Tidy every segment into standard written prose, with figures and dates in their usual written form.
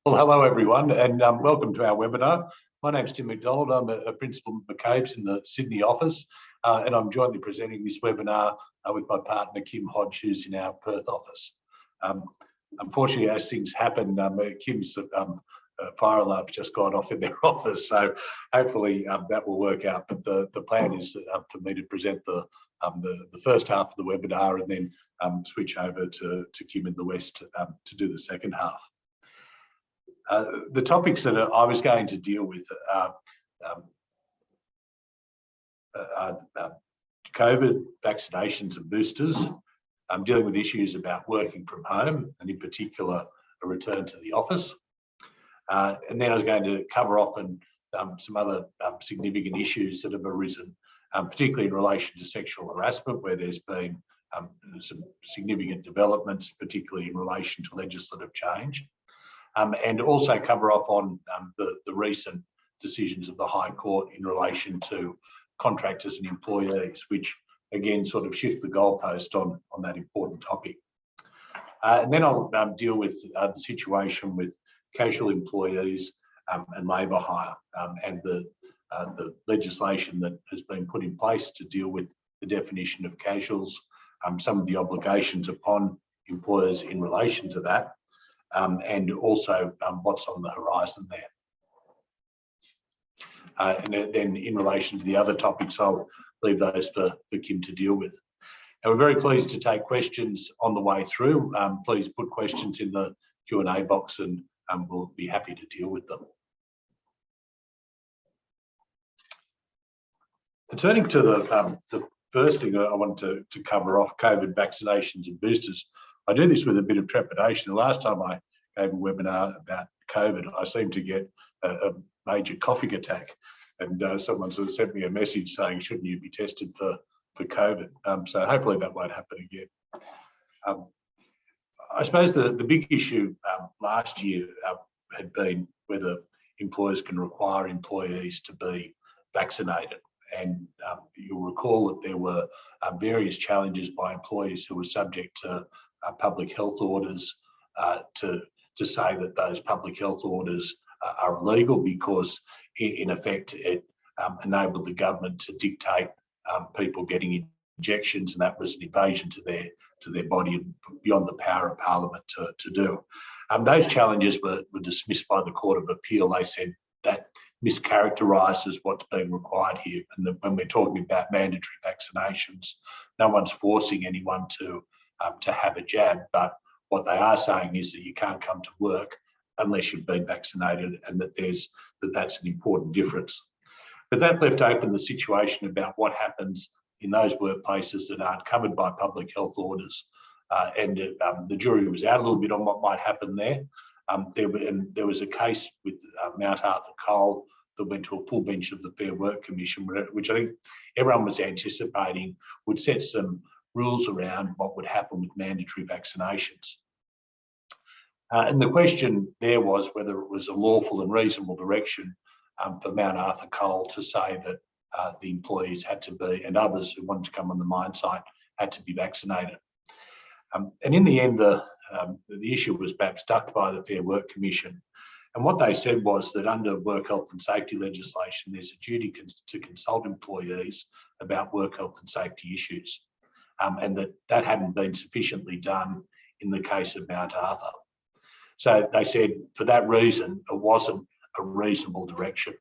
Well, hello everyone, and welcome to our webinar. My name's Tim McDonald. I'm a principal at McCabe's in the Sydney office, and I'm jointly presenting this webinar with my partner Kim Hodge, who's in our Perth office. Unfortunately, as things happen, Kim's fire alarm's just gone off in their office, so hopefully that will work out. But the plan is for me to present the first half of the webinar and then switch over to Kim in the West to do the second half. The topics that I was going to deal with are COVID, vaccinations and boosters. I'm dealing with issues about working from home and in particular a return to the office. And then I was going to cover off and some other significant issues that have arisen, particularly in relation to sexual harassment, where there's been some significant developments, particularly in relation to legislative change. And also cover off on the recent decisions of the High Court in relation to contractors and employees, which again sort of shift the goalpost on that important topic. And then I'll deal with the situation with casual employees and labour hire and the legislation that has been put in place to deal with the definition of casuals, some of the obligations upon employers in relation to that, and also what's on the horizon there. And then in relation to the other topics, I'll leave those for Kim to deal with. And we're very pleased to take questions on the way through. Please put questions in the Q&A box and we'll be happy to deal with them. And turning to the first thing I want to cover off, COVID vaccinations and boosters. I do this with a bit of trepidation. The last time I gave a webinar about COVID, I seemed to get a major coughing attack, and someone sort of sent me a message saying, shouldn't you be tested for COVID? So hopefully that won't happen again. I suppose the big issue last year had been whether employers can require employees to be vaccinated. And you'll recall that there were various challenges by employees who were subject to public health orders to say that those public health orders are illegal because in effect it enabled the government to dictate people getting injections, and that was an invasion to their body and beyond the power of Parliament to do. Those challenges were dismissed by the Court of Appeal. They said that mischaracterises what's being required here, and that when we're talking about mandatory vaccinations, no one's forcing anyone to have a jab, but what they are saying is that you can't come to work unless you've been vaccinated, and that's an important difference. But that left open the situation about what happens in those workplaces that aren't covered by public health orders, and the jury was out a little bit on what might happen there. There was a case with Mount Arthur Coal that went to a full bench of the Fair Work Commission, which I think everyone was anticipating would set some rules around what would happen with mandatory vaccinations. And the question there was whether it was a lawful and reasonable direction for Mount Arthur Coal to say that the employees had to be, and others who wanted to come on the mine site, had to be vaccinated. And in the end, the issue was perhaps ducked by the Fair Work Commission. And what they said was that under work health and safety legislation, there's a duty to consult employees about work health and safety issues, and that hadn't been sufficiently done in the case of Mount Arthur. So they said for that reason, it wasn't a reasonable direction.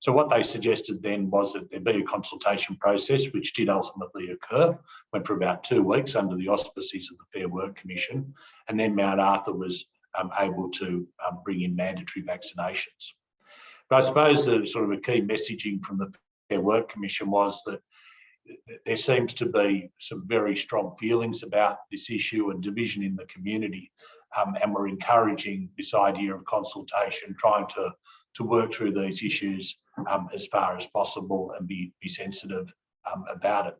So what they suggested then was that there be a consultation process, which did ultimately occur, went for about 2 weeks under the auspices of the Fair Work Commission, and then Mount Arthur was able to bring in mandatory vaccinations. But I suppose the sort of a key messaging from the Fair Work Commission was that there seems to be some very strong feelings about this issue and division in the community, and we're encouraging this idea of consultation, trying to work through these issues as far as possible and be sensitive about it.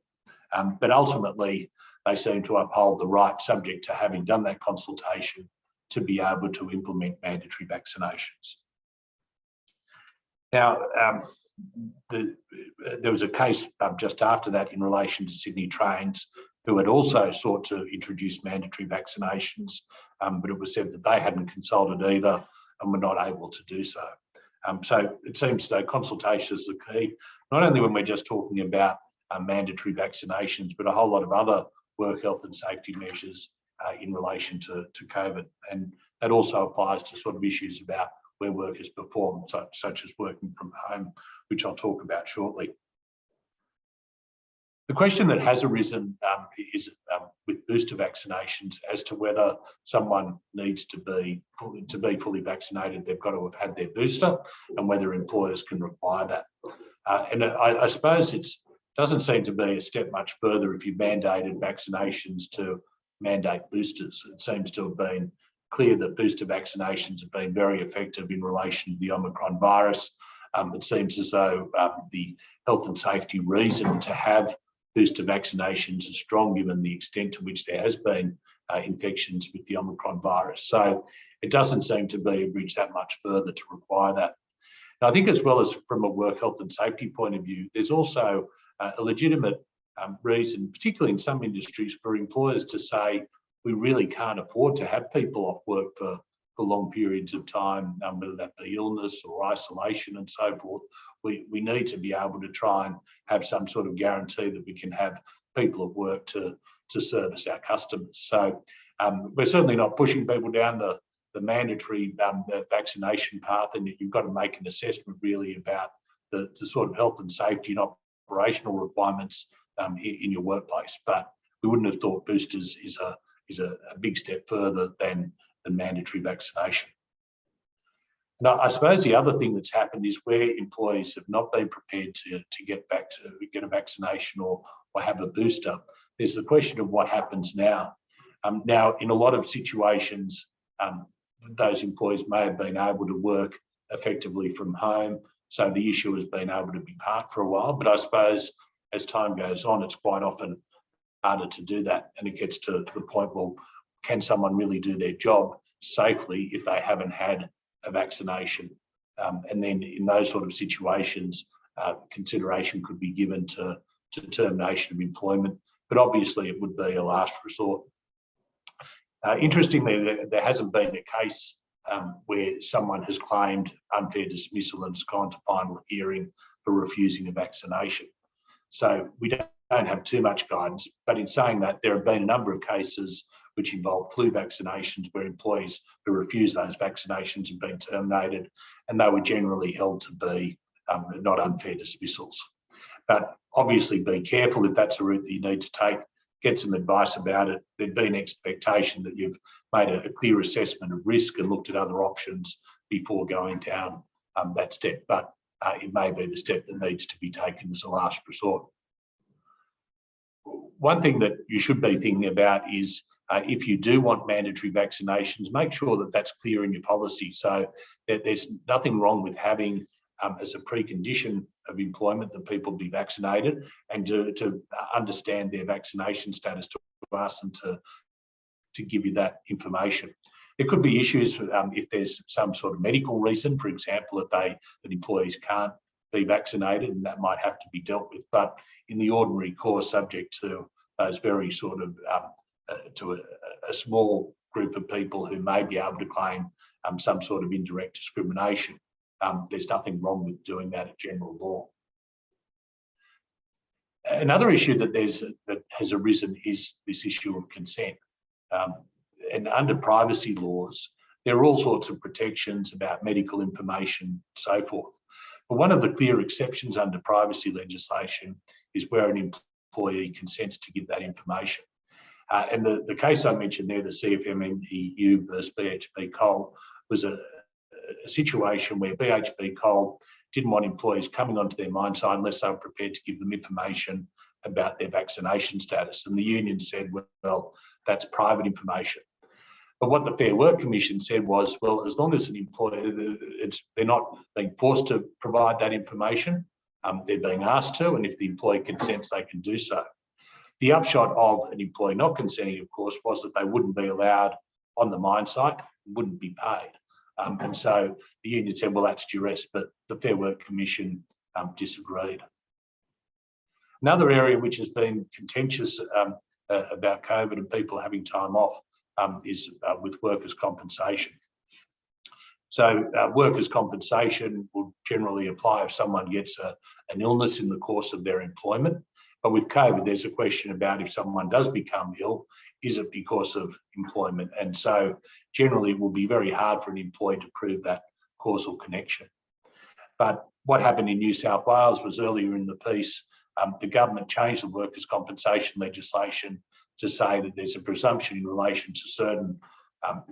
But ultimately, they seem to uphold the right, subject to having done that consultation, to be able to implement mandatory vaccinations. Now, there was a case just after that in relation to Sydney Trains, who had also sought to introduce mandatory vaccinations, but it was said that they hadn't consulted either and were not able to do so. So it seems as though consultation is the key, not only when we're just talking about mandatory vaccinations, but a whole lot of other work health and safety measures in relation to COVID. And that also applies to sort of issues about where workers perform, such as working from home, which I'll talk about shortly. The question that has arisen is with booster vaccinations as to whether someone needs to be fully vaccinated, they've got to have had their booster, and whether employers can require that. And I suppose it doesn't seem to be a step much further if you mandated vaccinations to mandate boosters. It seems to have been clear that booster vaccinations have been very effective in relation to the Omicron virus. It seems as though the health and safety reason to have booster vaccinations is strong, given the extent to which there has been infections with the Omicron virus. So it doesn't seem to be a bridge that much further to require that. And I think, as well as from a work health and safety point of view, there's also a legitimate reason, particularly in some industries, for employers to say, we really can't afford to have people off work for long periods of time, whether that be illness or isolation and so forth. We need to be able to try and have some sort of guarantee that we can have people at work to service our customers. So we're certainly not pushing people down the mandatory vaccination path, and you've got to make an assessment really about the sort of health and safety and operational requirements in your workplace. But we wouldn't have thought boosters is a big step further than mandatory vaccination. Now, I suppose the other thing that's happened is where employees have not been prepared to get a vaccination or have a booster, there's the question of what happens now. Now, in a lot of situations, those employees may have been able to work effectively from home, so the issue has been able to be parked for a while. But I suppose as time goes on, it's quite often harder to do that, and it gets to the point, well, can someone really do their job safely if they haven't had a vaccination? And then in those sort of situations, consideration could be given to termination of employment, but obviously it would be a last resort. Interestingly, there hasn't been a case where someone has claimed unfair dismissal and has gone to final hearing for refusing a vaccination. So we don't have too much guidance, but in saying that, there have been a number of cases which involve flu vaccinations where employees who refuse those vaccinations have been terminated, and they were generally held to be not unfair dismissals. But obviously be careful if that's a route that you need to take, get some advice about it. There'd be an expectation that you've made a clear assessment of risk and looked at other options before going down that step, but it may be the step that needs to be taken as a last resort. One thing that you should be thinking about is if you do want mandatory vaccinations, make sure that that's clear in your policy. So there's nothing wrong with having as a precondition of employment that people be vaccinated, and to understand their vaccination status, to ask them to give you that information. There could be issues if there's some sort of medical reason, for example, that employees can't be vaccinated, and that might have to be dealt with. But in the ordinary course, subject to those very sort of to a small group of people who may be able to claim some sort of indirect discrimination, there's nothing wrong with doing that at general law. Another issue that has arisen is this issue of consent. And under privacy laws, there are all sorts of protections about medical information and so forth. But one of the clear exceptions under privacy legislation is where an employee consents to give that information. And the case I mentioned there, the CFMEU versus BHP Coal, was a situation where BHP Coal didn't want employees coming onto their mine site unless they were prepared to give them information about their vaccination status. And the union said, well, that's private information. But what the Fair Work Commission said was, well, as long as an employer, they're not being forced to provide that information, they're being asked to, and if the employee consents, they can do so. The upshot of an employee not consenting, of course, was that they wouldn't be allowed on the mine site, wouldn't be paid. And so the union said, well, that's duress, but the Fair Work Commission disagreed. Another area which has been contentious about COVID and people having time off is with workers' compensation. So workers' compensation will generally apply if someone gets an illness in the course of their employment. But with COVID, there's a question about if someone does become ill, is it because of employment? And so generally it will be very hard for an employee to prove that causal connection. But what happened in New South Wales was earlier in the piece, the government changed the workers' compensation legislation to say that there's a presumption in relation to certain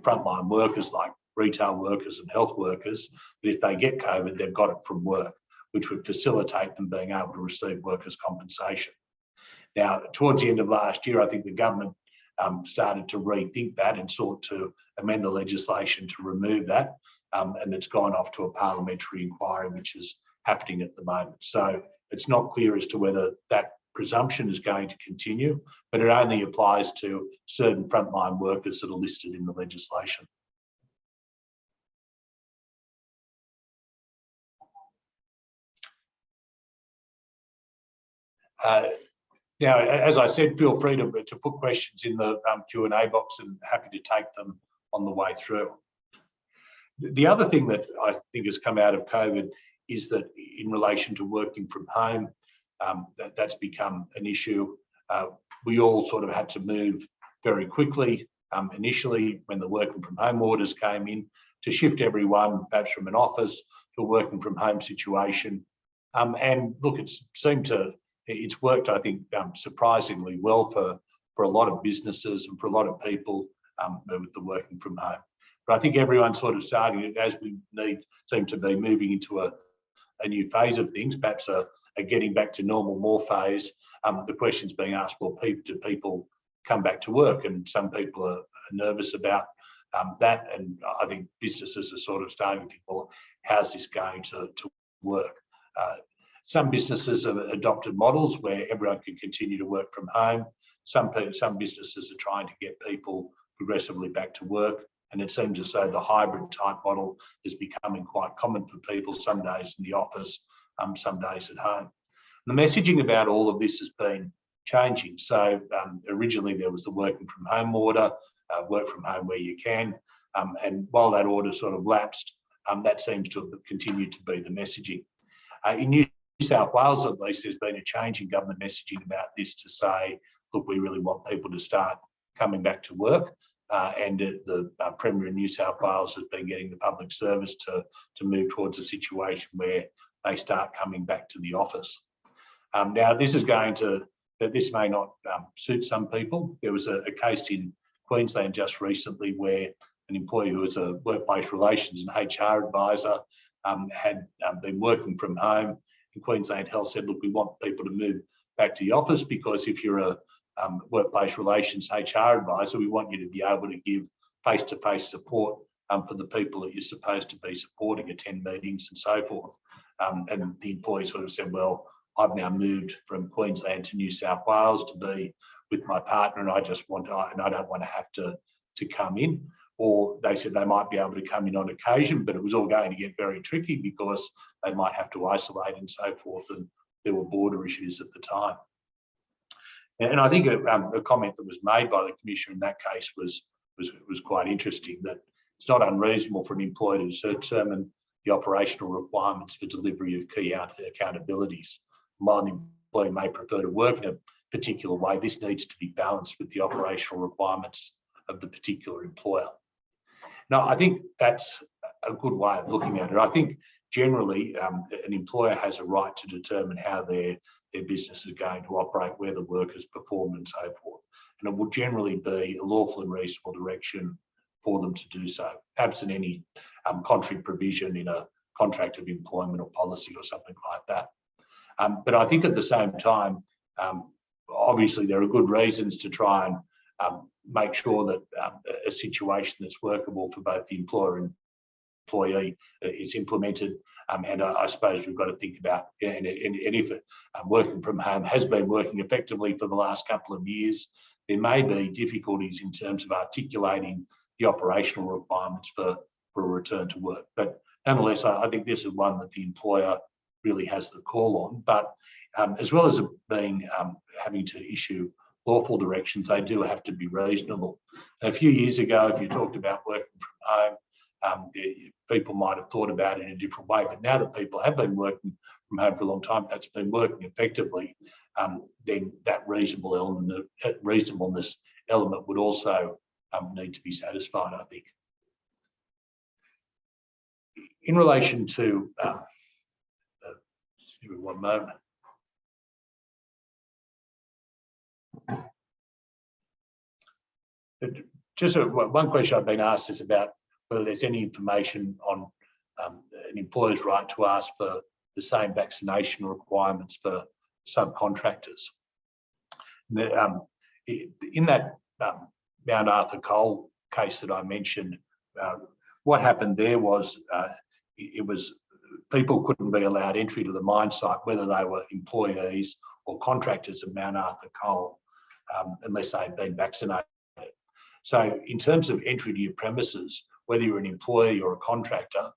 frontline workers like retail workers and health workers, that if they get COVID, they've got it from work, which would facilitate them being able to receive workers' compensation. Now, towards the end of last year, I think the government started to rethink that and sought to amend the legislation to remove that, and it's gone off to a parliamentary inquiry, which is happening at the moment. So it's not clear as to whether that presumption is going to continue, but it only applies to certain frontline workers that are listed in the legislation. Now, as I said, feel free to put questions in the Q&A box, and happy to take them on the way through. The other thing that I think has come out of COVID is that in relation to working from home, that's become an issue. We all sort of had to move very quickly initially when the working from home orders came in to shift everyone perhaps from an office to a working from home situation. And look, it's worked, I think, surprisingly well for a lot of businesses and for a lot of people with the working from home. But I think everyone's sort of starting, as we seem to be moving into a new phase of things, perhaps a getting back to normal more phase. The question's being asked, well, do people come back to work? And some people are nervous about that. And I think businesses are sort of starting to think, well, how's this going to work? Some businesses have adopted models where everyone can continue to work from home. Some businesses are trying to get people progressively back to work. And it seems as though the hybrid type model is becoming quite common for people, some days in the office, some days at home. And the messaging about all of this has been changing. So originally there was the working from home order, work from home where you can. And while that order sort of lapsed, that seems to have continued to be the messaging. In New South Wales, at least, there's been a change in government messaging about this to say, look, we really want people to start coming back to work. And the Premier in New South Wales has been getting the public service to move towards a situation where they start coming back to the office. Now, this may not suit some people. There was a case in Queensland just recently where an employee who was a workplace relations and HR advisor had been working from home. And Queensland Health said, look, we want people to move back to the office because if you're a workplace relations HR advisor, we want you to be able to give face-to-face support for the people that you're supposed to be supporting, attend meetings and so forth. And the employee sort of said, well, I've now moved from Queensland to New South Wales to be with my partner, and I don't want to have to come in. Or they said they might be able to come in on occasion, but it was all going to get very tricky because they might have to isolate and so forth, and there were border issues at the time. And I think a comment that was made by the Commissioner in that case was quite interesting, that it's not unreasonable for an employer to determine the operational requirements for delivery of key accountabilities. While an employee may prefer to work in a particular way, this needs to be balanced with the operational requirements of the particular employer. Now, I think that's a good way of looking at it. I think generally an employer has a right to determine how their business is going to operate, where the workers perform and so forth. And it will generally be a lawful and reasonable direction for them to do so, absent any contrary provision in a contract of employment or policy or something like that. But I think at the same time, obviously there are good reasons to try and make sure that a situation that's workable for both the employer and employee is implemented. And I suppose we've got to think about, and if working from home has been working effectively for the last couple of years, there may be difficulties in terms of articulating the operational requirements for a return to work. But nonetheless, I think this is one that the employer really has the call on. But as well as being having to issue lawful directions, they do have to be reasonable. And a few years ago, if you talked about working from home, people might have thought about it in a different way. But now that people have been working from home for a long time, that's been working effectively, then that reasonableness element would also need to be satisfied, I think. In relation to, give me one moment. Just one question I've been asked is about whether there's any information on an employer's right to ask for the same vaccination requirements for subcontractors. In that Mount Arthur coal case that I mentioned, what happened there was people couldn't be allowed entry to the mine site, whether they were employees or contractors of Mount Arthur Coal, unless they'd been vaccinated. So in terms of entry to your premises, whether you're an employee or a contractor,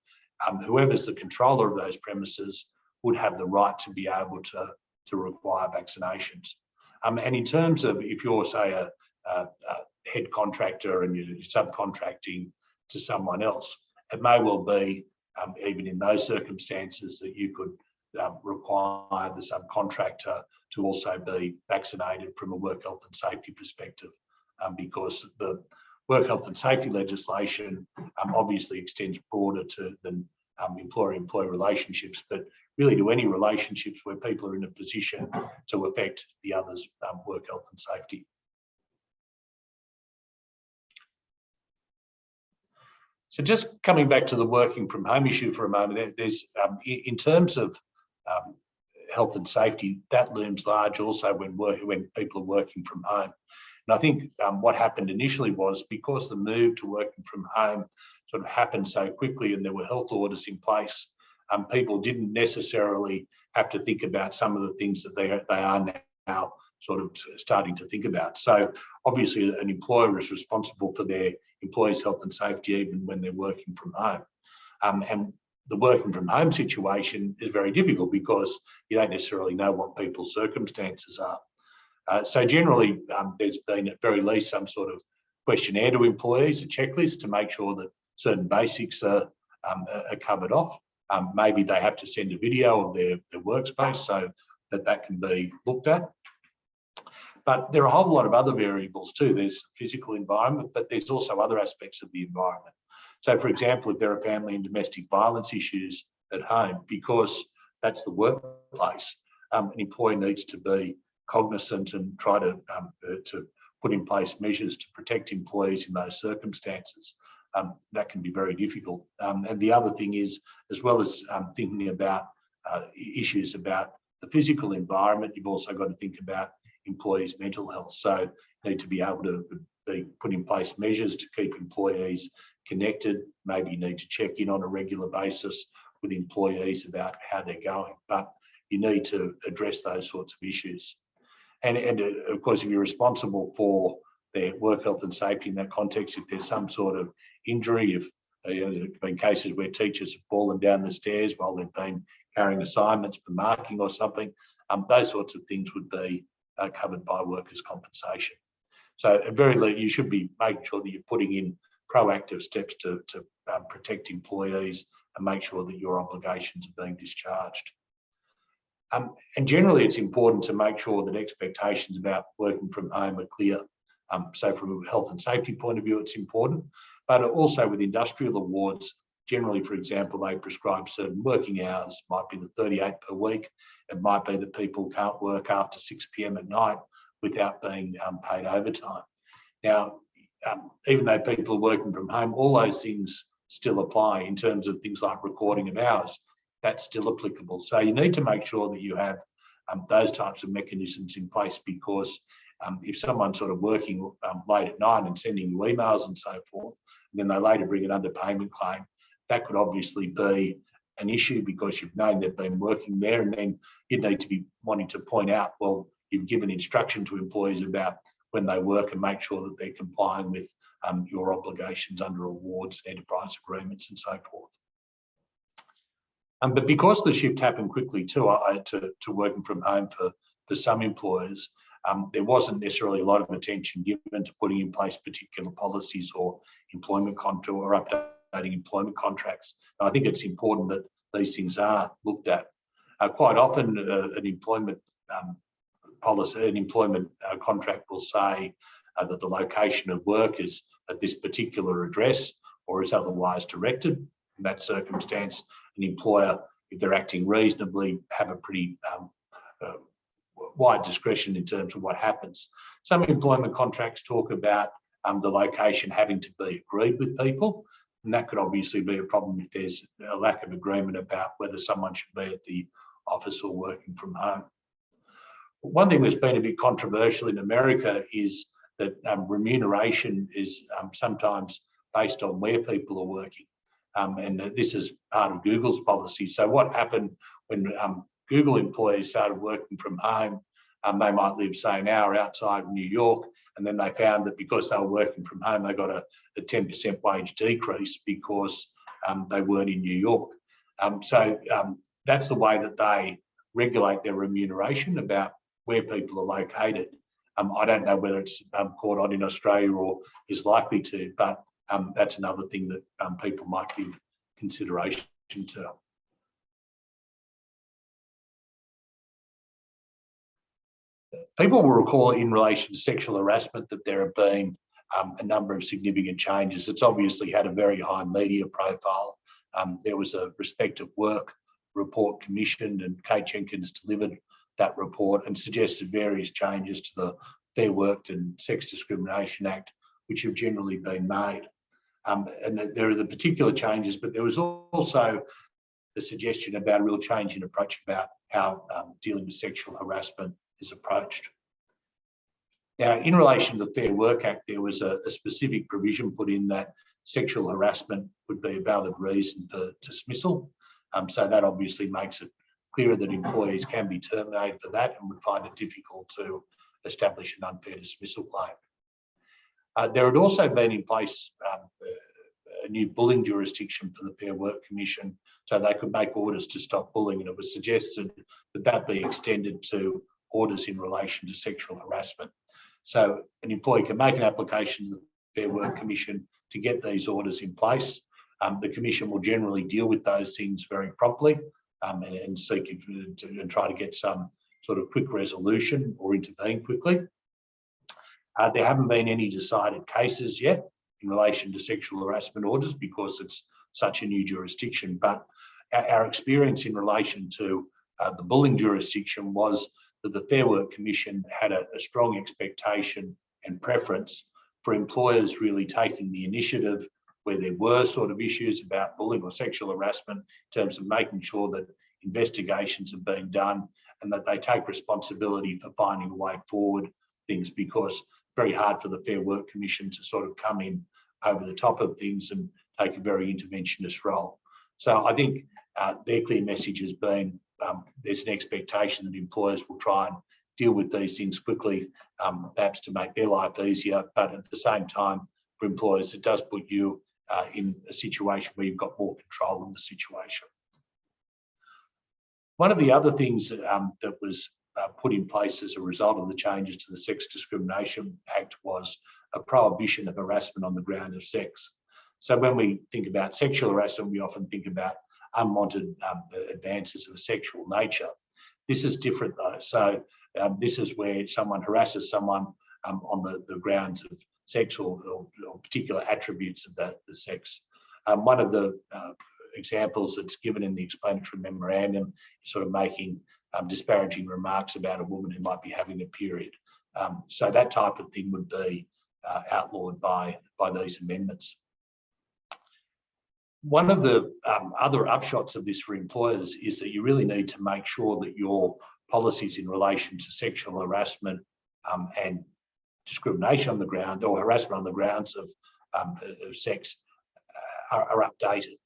whoever's the controller of those premises would have the right to be able to require vaccinations. And in terms of if you're, say, a head contractor and you're subcontracting to someone else, it may well be, even in those circumstances, that you could require the subcontractor to also be vaccinated from a work health and safety perspective, because the work health and safety legislation obviously extends broader than employer-employee relationships, but really to any relationships where people are in a position to affect the other's work health and safety. So just coming back to the working from home issue for a moment, there's in terms of health and safety, that looms large also when people are working from home. And I think what happened initially was, because the move to working from home sort of happened so quickly and there were health orders in place, people didn't necessarily have to think about some of the things that they are now sort of starting to think about. So obviously an employer is responsible for their employees' health and safety even when they're working from home. And the working from home situation is very difficult because you don't necessarily know what people's circumstances are. So generally, there's been at very least some sort of questionnaire to employees, a checklist to make sure that certain basics are covered off. Maybe they have to send a video of their workspace so that can be looked at. But there are a whole lot of other variables too. There's physical environment, but there's also other aspects of the environment. So for example, if there are family and domestic violence issues at home, because that's the workplace, an employee needs to be cognizant and try to put in place measures to protect employees in those circumstances. That can be very difficult. And the other thing is, as well as thinking about issues about the physical environment, you've also got to think about employees' mental health. So you need to be able to put in place measures to keep employees connected. Maybe you need to check in on a regular basis with employees about how they're going. But you need to address those sorts of issues. And of course, if you're responsible for their work health and safety in that context, if there's some sort of injury, if there have been cases where teachers have fallen down the stairs while they've been carrying assignments for marking or something, those sorts of things would be covered by workers' compensation. So at very least, you should be making sure that you're putting in proactive steps to protect employees and make sure that your obligations are being discharged. And generally, it's important to make sure that expectations about working from home are clear. So from a health and safety point of view, it's important, but also with industrial awards, generally, for example, they prescribe certain working hours. Might be the 38 per week. It might be that people can't work after 6 p.m. at night without being paid overtime. Now, even though people are working from home, all those things still apply in terms of things like recording of hours. That's still applicable. So you need to make sure that you have those types of mechanisms in place, because if someone's sort of working late at night and sending you emails and so forth, and then they later bring an underpayment claim, that could obviously be an issue because you've known they've been working there, and then you need to be wanting to point out, well, you've given instruction to employees about when they work and make sure that they're complying with your obligations under awards, enterprise agreements and so forth. But because the shift happened quickly too, to working from home for some employers, there wasn't necessarily a lot of attention given to putting in place particular policies or employment contour or updates negotiating employment contracts. And I think it's important that these things are looked at. Quite often, an employment policy, an employment contract will say that the location of work is at this particular address or is otherwise directed. In that circumstance, an employer, if they're acting reasonably, have a pretty wide discretion in terms of what happens. Some employment contracts talk about the location having to be agreed with people, and that could obviously be a problem if there's a lack of agreement about whether someone should be at the office or working from home. One thing that's been a bit controversial in America is that remuneration is sometimes based on where people are working. And this is part of Google's policy. So what happened when Google employees started working from home, they might live, say, an hour outside New York, and then they found that because they were working from home, they got a 10% wage decrease because they weren't in New York. So that's the way that they regulate their remuneration about where people are located. I don't know whether it's caught on in Australia or is likely to, but that's another thing that people might give consideration to. People will recall in relation to sexual harassment that there have been a number of significant changes. It's obviously had a very high media profile. There was a Respect at Work report commissioned, and Kate Jenkins delivered that report and suggested various changes to the Fair Work and Sex Discrimination Act, which have generally been made. And there are the particular changes, but there was also a suggestion about a real change in approach about how dealing with sexual harassment is approached. Now, in relation to the Fair Work Act, there was a specific provision put in that sexual harassment would be a valid reason for dismissal. So that obviously makes it clearer that employees can be terminated for that and would find it difficult to establish an unfair dismissal claim. There had also been in place a new bullying jurisdiction for the Fair Work Commission, so they could make orders to stop bullying, and it was suggested that that be extended to orders in relation to sexual harassment. So an employee can make an application to the Fair Work Commission to get these orders in place. The Commission will generally deal with those things very promptly and seek and try to get some sort of quick resolution or intervene quickly. There haven't been any decided cases yet in relation to sexual harassment orders because it's such a new jurisdiction, but our experience in relation to the bullying jurisdiction was that the Fair Work Commission had a strong expectation and preference for employers really taking the initiative where there were sort of issues about bullying or sexual harassment in terms of making sure that investigations have been done and that they take responsibility for finding a way forward things, because it's very hard for the Fair Work Commission to sort of come in over the top of things and take a very interventionist role. So I think their clear message has been there's an expectation that employers will try and deal with these things quickly, perhaps to make their life easier, but at the same time, for employers, it does put you in a situation where you've got more control of the situation. One of the other things that was put in place as a result of the changes to the Sex Discrimination Act was a prohibition of harassment on the ground of sex. So when we think about sexual harassment, we often think about unwanted advances of a sexual nature. This is different though. So this is where someone harasses someone on the grounds of sexual or particular attributes of the sex. One of the examples that's given in the explanatory memorandum is sort of making disparaging remarks about a woman who might be having a period. So that type of thing would be outlawed by these amendments. One of the other upshots of this for employers is that you really need to make sure that your policies in relation to sexual harassment and discrimination on the ground or harassment on the grounds of sex are updated.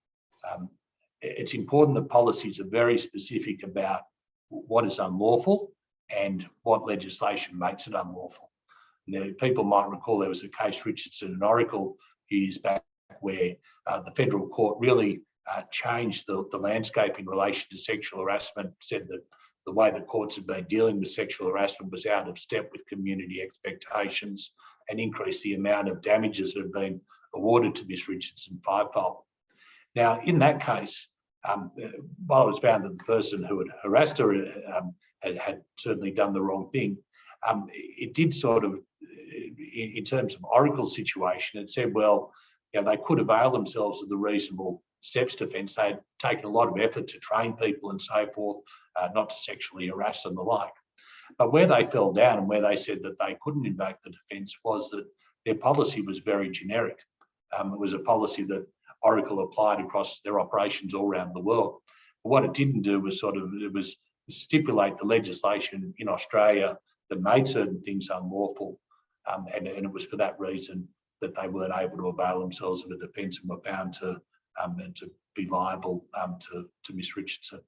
It's important that policies are very specific about what is unlawful and what legislation makes it unlawful. Now, people might recall there was a case, Richardson and Oracle, a few years back, where the federal court really changed the landscape in relation to sexual harassment, said that the way the courts had been dealing with sexual harassment was out of step with community expectations and increased the amount of damages that had been awarded to Miss Richardson fivefold. Now, in that case, while it was found that the person who had harassed her had certainly done the wrong thing, it did sort of, in terms of Oracle's situation, it said, well, they could avail themselves of the reasonable steps defence. They had taken a lot of effort to train people and so forth, not to sexually harass and the like. But where they fell down and where they said that they couldn't invoke the defence was that their policy was very generic. It was a policy that Oracle applied across their operations all around the world. But what it didn't do was stipulate the legislation in Australia that made certain things unlawful. And it was for that reason that they weren't able to avail themselves of a defence and were found to be liable to Ms. Richardson.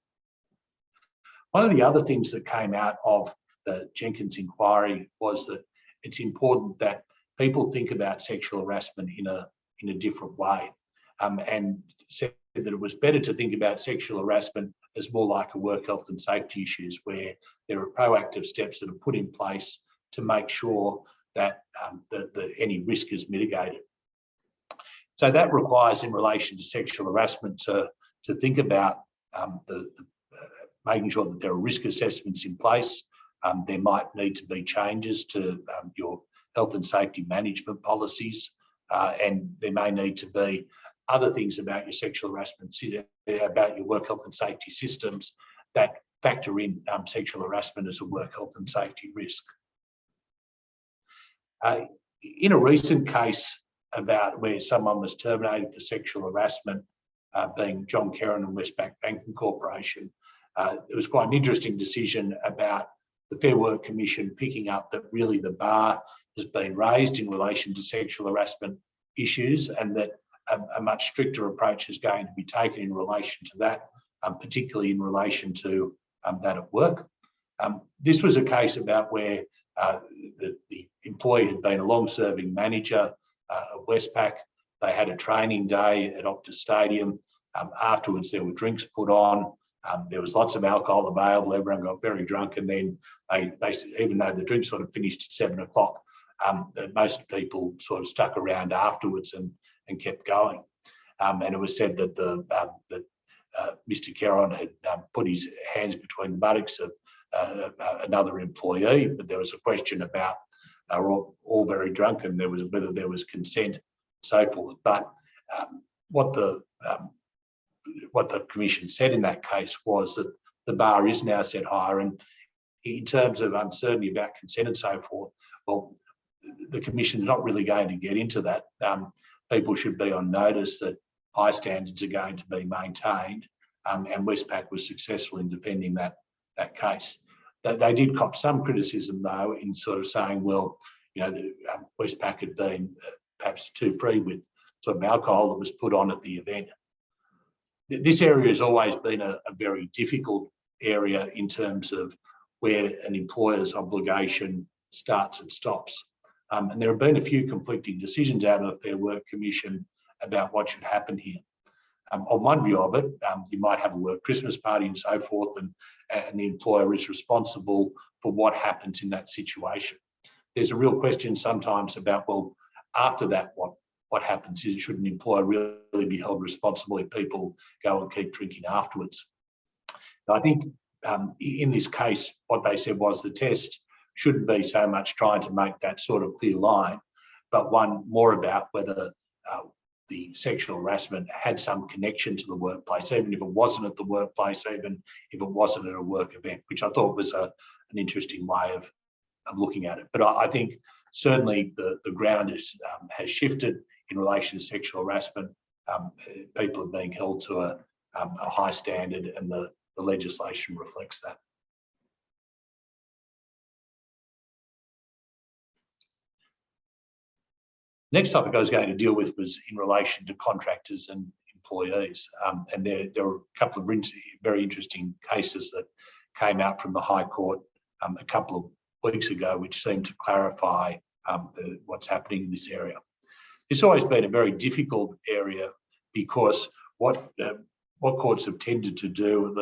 One of the other things that came out of the Jenkins inquiry was that it's important that people think about sexual harassment in a different way, and said that it was better to think about sexual harassment as more like a work health and safety issues, where there are proactive steps that are put in place to make sure that any risk is mitigated. So that requires, in relation to sexual harassment, to think about making sure that there are risk assessments in place. There might need to be changes to your health and safety management policies, and there may need to be other things about your sexual harassment, about your work health and safety systems that factor in sexual harassment as a work health and safety risk. In a recent case about where someone was terminated for sexual harassment, being John Kerrin and Westpac Banking Corporation, it was quite an interesting decision about the Fair Work Commission picking up that really the bar has been raised in relation to sexual harassment issues, and that a much stricter approach is going to be taken in relation to that, particularly in relation to that at work. This was a case about where the employee had been a long-serving manager at Westpac. They had a training day at Optus Stadium. Afterwards, there were drinks put on. There was lots of alcohol available. Everyone got very drunk, and then they even though the drinks sort of finished at 7 o'clock, most people sort of stuck around afterwards and kept going. And it was said that Mr. Kerrin had put his hands between the buttocks of another employee, but there was a question about they were all very drunk, and there was whether there was consent, and so forth. But what the Commission said in that case was that the bar is now set higher, and in terms of uncertainty about consent and so forth, well, the Commission is not really going to get into that. People should be on notice that high standards are going to be maintained, and Westpac was successful in defending that case. They did cop some criticism, though, in sort of saying, well, Westpac had been perhaps too free with sort of alcohol that was put on at the event. This area has always been a very difficult area in terms of where an employer's obligation starts and stops. And there have been a few conflicting decisions out of the Fair Work Commission about what should happen here. On one view of it, you might have a work Christmas party and so forth, and the employer is responsible for what happens in that situation. There's a real question sometimes about, well, after that, what happens? Should an employer really be held responsible if people go and keep drinking afterwards? I think in this case, what they said was the test shouldn't be so much trying to make that sort of clear line, but one more about whether the sexual harassment had some connection to the workplace, even if it wasn't at the workplace, even if it wasn't at a work event, which I thought was an interesting way of looking at it. But I think certainly the ground has shifted in relation to sexual harassment. People are being held to a high standard, and the legislation reflects that. Next topic I was going to deal with was in relation to contractors and employees. And there were a couple of very interesting cases that came out from the High Court a couple of weeks ago, which seemed to clarify what's happening in this area. It's always been a very difficult area because what courts have tended to do,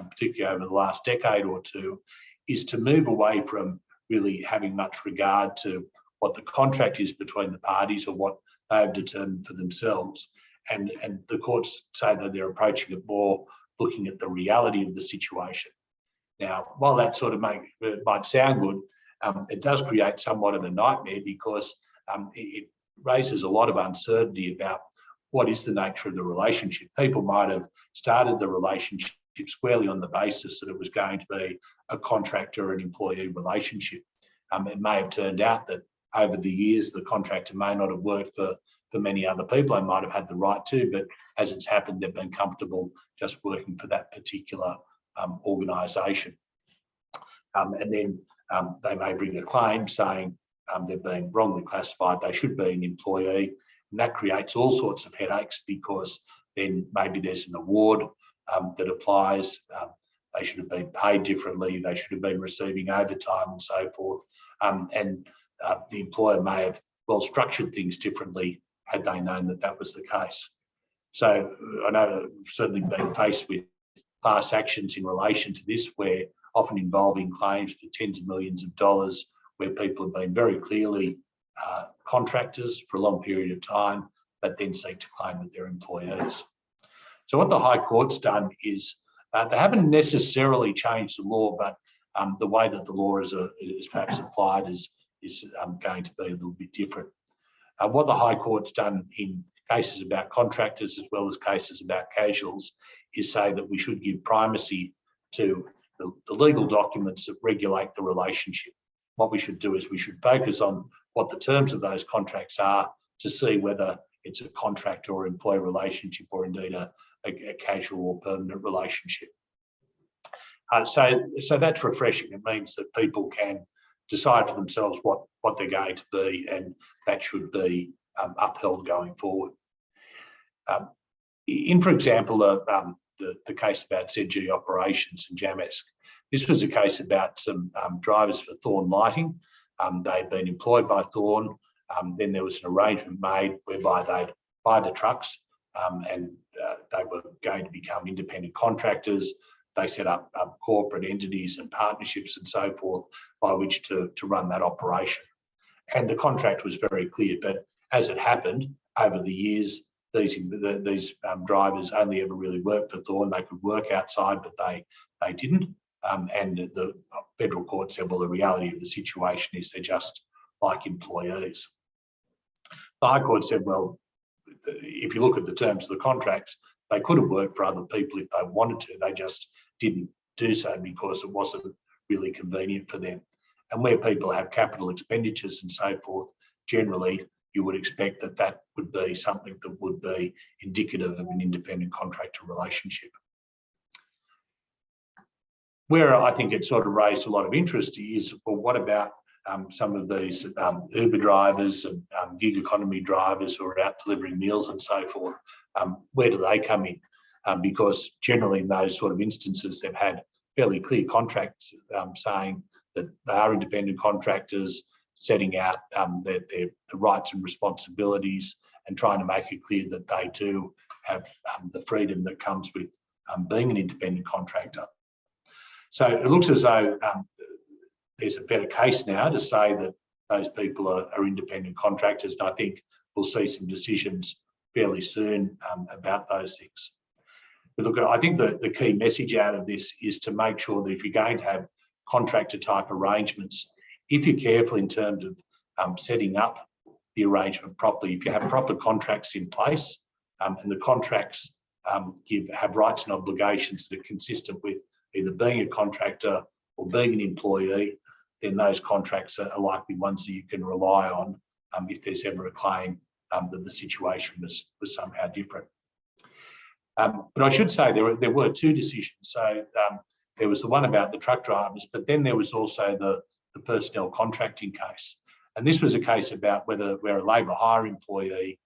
particularly over the last decade or two, is to move away from really having much regard to what the contract is between the parties or what they have determined for themselves, and the courts say that they're approaching it more looking at the reality of the situation. Now, while that sort of might sound good, it does create somewhat of a nightmare because it raises a lot of uncertainty about what is the nature of the relationship. People might have started the relationship squarely on the basis that it was going to be a contractor and employee relationship. It may have turned out that over the years, the contractor may not have worked for many other people. They might have had the right to, but as it's happened, they've been comfortable just working for that particular organisation. And then they may bring a claim saying they've been wrongly classified, they should be an employee. And that creates all sorts of headaches because then maybe there's an award that applies. They should have been paid differently. They should have been receiving overtime and so forth. And the employer may have structured things differently had they known that that was the case. So I know I've certainly been faced with class actions in relation to this, where often involving claims for tens of millions of dollars, where people have been very clearly contractors for a long period of time, but then seek to claim that they're employees. So what the High Court's done is they haven't necessarily changed the law, but the way that the law is perhaps applied is going to be a little bit different. What the High Court's done in cases about contractors as well as cases about casuals is say that we should give primacy to the legal documents that regulate the relationship. What we should do is we should focus on what the terms of those contracts are to see whether it's a contract or employee relationship or indeed a casual or permanent relationship. So that's refreshing. It means that people can decide for themselves what they're going to be, and that should be upheld going forward. For example, the case about ZG Operations and Jamesk, this was a case about some drivers for Thorn Lighting. They'd been employed by Thorn. Then there was an arrangement made whereby they'd buy the trucks and they were going to become independent contractors. They set up corporate entities and partnerships and so forth by which to run that operation. And the contract was very clear, but as it happened over the years, these drivers only ever really worked for Thorn. They could work outside, but they didn't. And the federal court said, well, the reality of the situation is they're just like employees. The High Court said, well, if you look at the terms of the contracts, they could have worked for other people if they wanted to. They just didn't do so because it wasn't really convenient for them. And where people have capital expenditures and so forth, generally you would expect that that would be something that would be indicative of an independent contractor relationship. Where I think it sort of raised a lot of interest is, well, what about some of these Uber drivers and gig economy drivers who are out delivering meals and so forth? Where do they come in? Because generally in those sort of instances, they've had fairly clear contracts saying that they are independent contractors, setting out the rights and responsibilities and trying to make it clear that they do have the freedom that comes with being an independent contractor. So it looks as though there's a better case now to say that those people are independent contractors, and I think we'll see some decisions fairly soon about those things. But look, I think the key message out of this is to make sure that if you're going to have contractor type arrangements, if you're careful in terms of setting up the arrangement properly, if you have proper contracts in place and the contracts have rights and obligations that are consistent with either being a contractor or being an employee, then those contracts are likely ones that you can rely on if there's ever a claim that the situation was somehow different. But I should say there were two decisions. So there was the one about the truck drivers, but then there was also the personnel contracting case. And this was a case about where a labour hire employee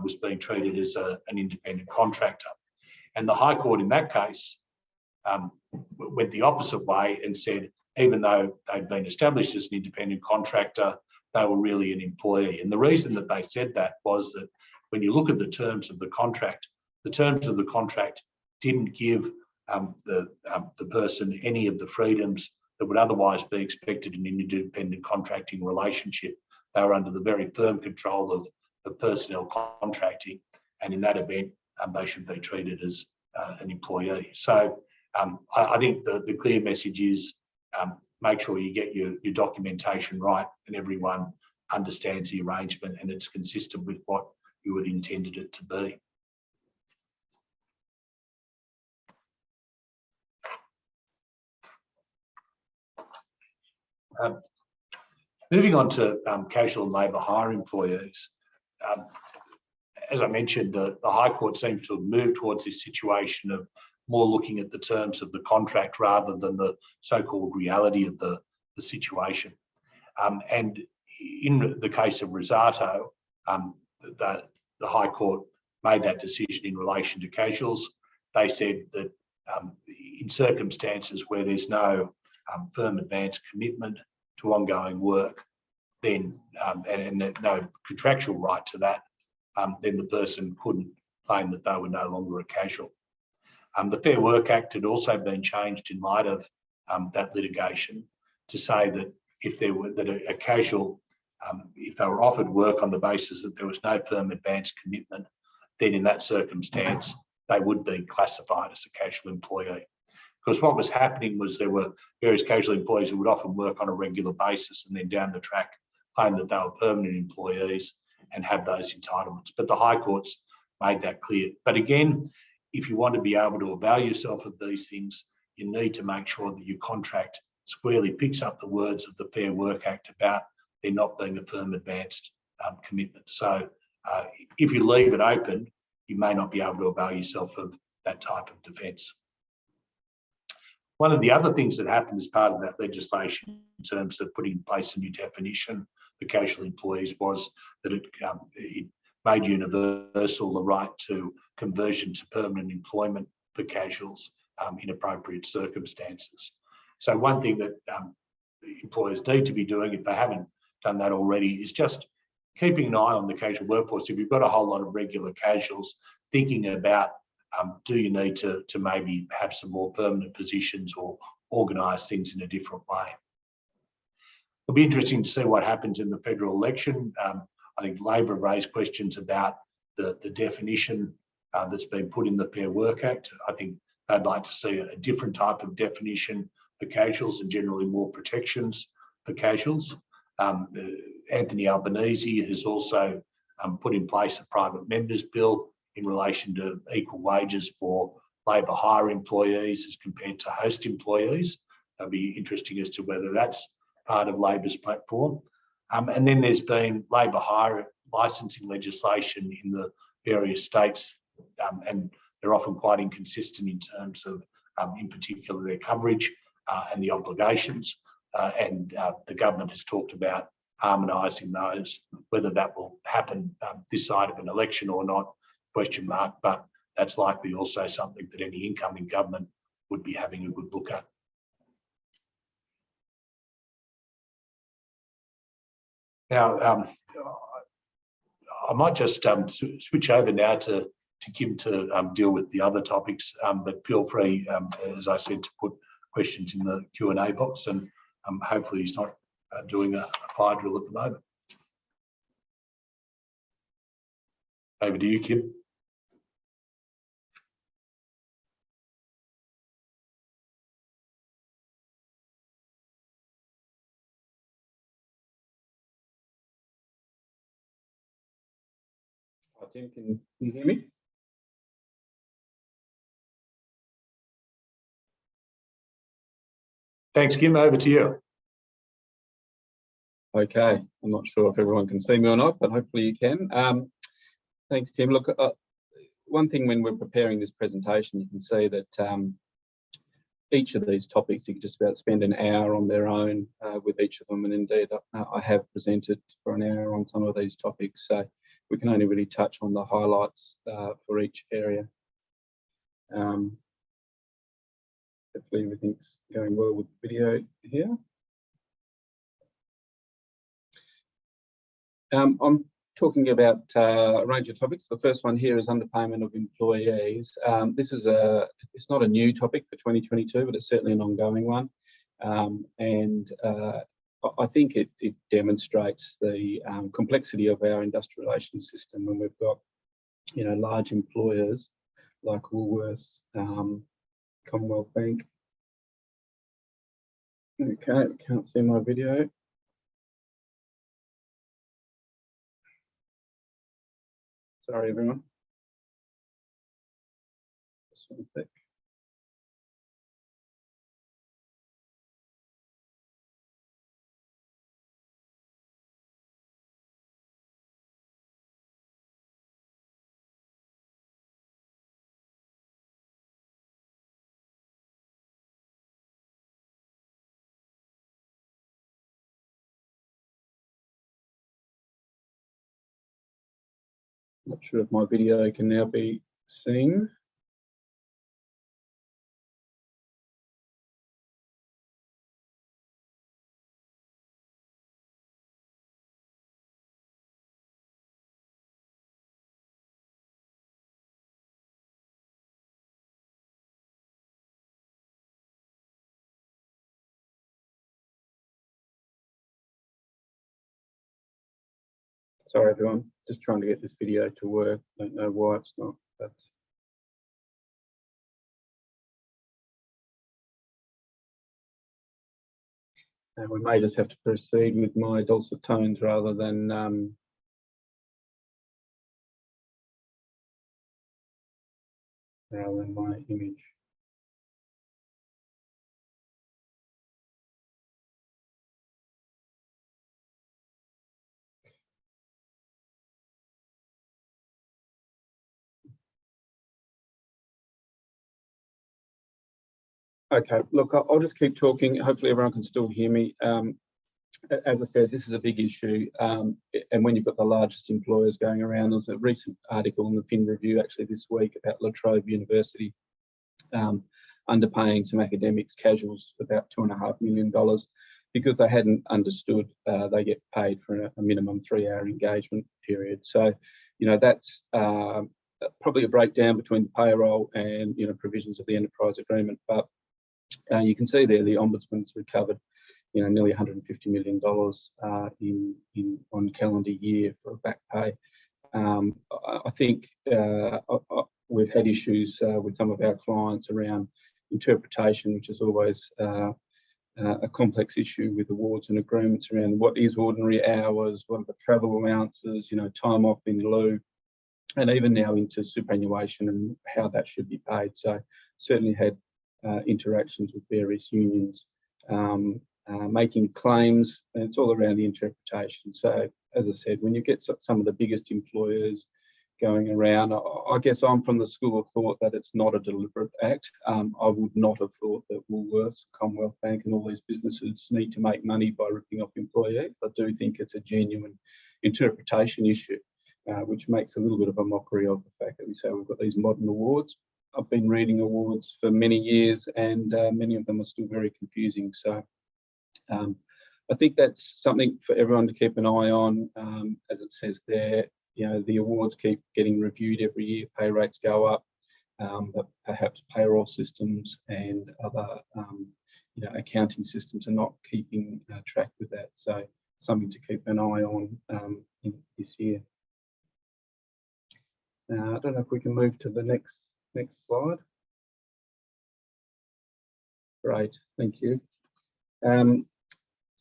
was being treated as an independent contractor. And the High Court in that case went the opposite way and said, even though they'd been established as an independent contractor, they were really an employee. And the reason that they said that was that when you look at the terms of the contract didn't give the person any of the freedoms that would otherwise be expected in an independent contracting relationship. They were under the very firm control of personnel contracting, and in that event, they should be treated as an employee. So I think the clear message is make sure you get your documentation right and everyone understands the arrangement and it's consistent with what you had intended it to be. Moving on to casual and labour hire employees, as I mentioned, the High Court seems to have moved towards this situation of more looking at the terms of the contract rather than the so-called reality of the situation. And in the case of Rosato, the High Court made that decision in relation to casuals. They said that in circumstances where there's no firm advance commitment to ongoing work, then and no contractual right to that, then the person couldn't claim that they were no longer a casual. The Fair Work Act had also been changed in light of that litigation to say that if there were a casual, if they were offered work on the basis that there was no firm advance commitment, then in that circumstance they would be classified as a casual employee. Because what was happening was there were various casual employees who would often work on a regular basis and then down the track claim that they were permanent employees and have those entitlements. But the High Court's made that clear. But again, if you want to be able to avail yourself of these things, you need to make sure that your contract squarely picks up the words of the Fair Work Act about there not being a firm advanced commitment. So if you leave it open, you may not be able to avail yourself of that type of defence. One of the other things that happened as part of that legislation in terms of putting in place a new definition for casual employees was that it made universal the right to conversion to permanent employment for casuals in appropriate circumstances. So one thing that employers need to be doing, if they haven't done that already, is just keeping an eye on the casual workforce. If you've got a whole lot of regular casuals, thinking about do you need to maybe have some more permanent positions or organise things in a different way. It'll be interesting to see what happens in the federal election. I think Labor have raised questions about the definition that's been put in the Fair Work Act. I think they'd like to see a different type of definition for casuals and generally more protections for casuals. Anthony Albanese has also put in place a private members bill in relation to equal wages for labour hire employees as compared to host employees. It'll be interesting as to whether that's part of Labor's platform. And then there's been labour hire licensing legislation in the various states, and they're often quite inconsistent in terms of, in particular, their coverage and the obligations. And the government has talked about harmonising those. Whether that will happen this side of an election or not, question mark, but that's likely also something that any incoming government would be having a good look at. Now, I might just switch over now to Kim to deal with the other topics, but feel free, as I said, to put questions in the Q&A box, and hopefully he's not doing a fire drill at the moment. Over to you, Kim. Hi, Tim, can you hear me? Thanks, Kim. Over to you. Okay, I'm not sure if everyone can see me or not, but hopefully you can. Thanks, Tim. Look, one thing when we're preparing this presentation, you can see that each of these topics, you can just about spend an hour on their own with each of them. And indeed, I have presented for an hour on some of these topics. So we can only really touch on the highlights for each area. Hopefully everything's going well with the video here. I'm talking about a range of topics. The first one here is underpayment of employees. This is it's not a new topic for 2022, but it's certainly an ongoing one. I think it demonstrates the complexity of our industrial relations system when we've got large employers like Woolworths, Commonwealth Bank. Okay, can't see my video. Sorry, everyone. Just one sec. Not sure if my video can now be seen. Sorry, everyone. Just trying to get this video to work. Don't know why it's not. But we may just have to proceed with my dulcet tones rather than my image. Okay, look, I'll just keep talking. Hopefully everyone can still hear me. As I said, this is a big issue. And when you've got the largest employers going around, there was a recent article in the Fin Review actually this week about La Trobe University underpaying some academics, casuals, about $2.5 million because they hadn't understood they get paid for a minimum 3-hour engagement period. So, that's probably a breakdown between the payroll and, provisions of the enterprise agreement. But you can see there the Ombudsman's recovered, nearly $150 million in on calendar year for back pay. I think we've had issues with some of our clients around interpretation, which is always a complex issue with awards and agreements around what is ordinary hours, what are the travel allowances, time off in lieu, and even now into superannuation and how that should be paid. So certainly had interactions with various unions, making claims, and it's all around the interpretation. So as I said, when you get some of the biggest employers going around, I guess I'm from the school of thought that it's not a deliberate act. I would not have thought that Woolworths, Commonwealth Bank and all these businesses need to make money by ripping off employees. I do think it's a genuine interpretation issue, which makes a little bit of a mockery of the fact that we say we've got these modern awards. I've been reading awards for many years and many of them are still very confusing. So I think that's something for everyone to keep an eye on. As it says there, the awards keep getting reviewed every year, pay rates go up, but perhaps payroll systems and other accounting systems are not keeping track with that. So something to keep an eye on in this year. I don't know if we can move to the next slide. Great, thank you.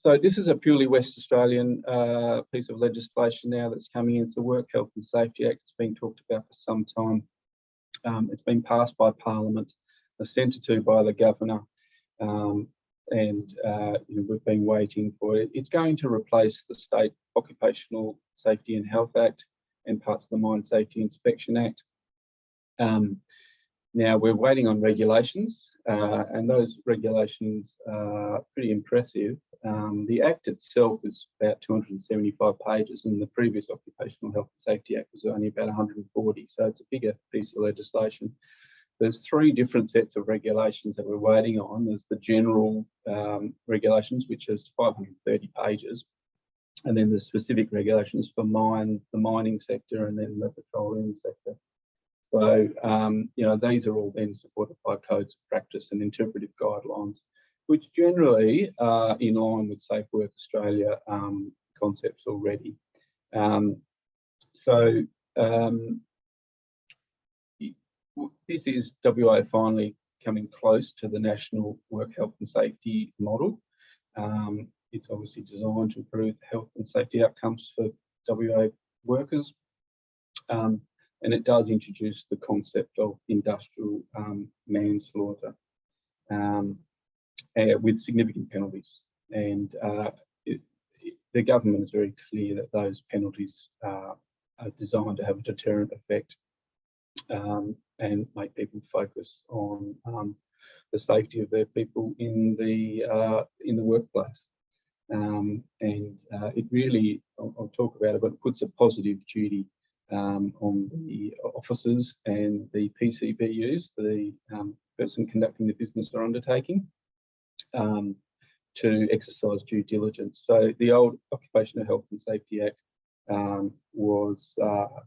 So this is a purely West Australian piece of legislation now that's coming in. It's the Work Health and Safety Act. It's been talked about for some time. It's been passed by Parliament, assented to by the Governor, and we've been waiting for it. It's going to replace the State Occupational Safety and Health Act and parts of the Mine Safety Inspection Act. Now we're waiting on regulations, and those regulations are pretty impressive. The Act itself is about 275 pages, and the previous Occupational Health and Safety Act was only about 140, so it's a bigger piece of legislation. There's 3 different sets of regulations that we're waiting on. There's the general regulations, which is 530 pages, and then the specific regulations for the mining sector and then the petroleum sector. So, these are all then supported by codes of practice and interpretive guidelines, which generally are in line with Safe Work Australia concepts already. this is WA finally coming close to the national work health and safety model. It's obviously designed to improve health and safety outcomes for WA workers. And it does introduce the concept of industrial manslaughter with significant penalties. And the government is very clear that those penalties are designed to have a deterrent effect and make people focus on the safety of their people in the workplace. And it really, I'll talk about it, but it puts a positive duty on the officers and the PCBUs, the person conducting the business or undertaking, to exercise due diligence. So the old Occupational Health and Safety Act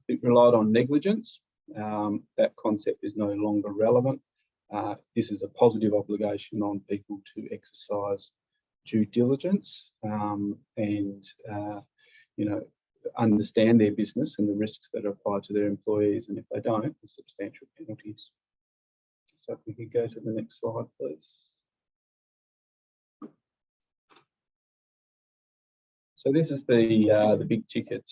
it relied on negligence. That concept is no longer relevant. This is a positive obligation on people to exercise due diligence and understand their business and the risks that apply to their employees, and if they don't, the substantial penalties. So if we could go to the next slide, please. So this is the big ticket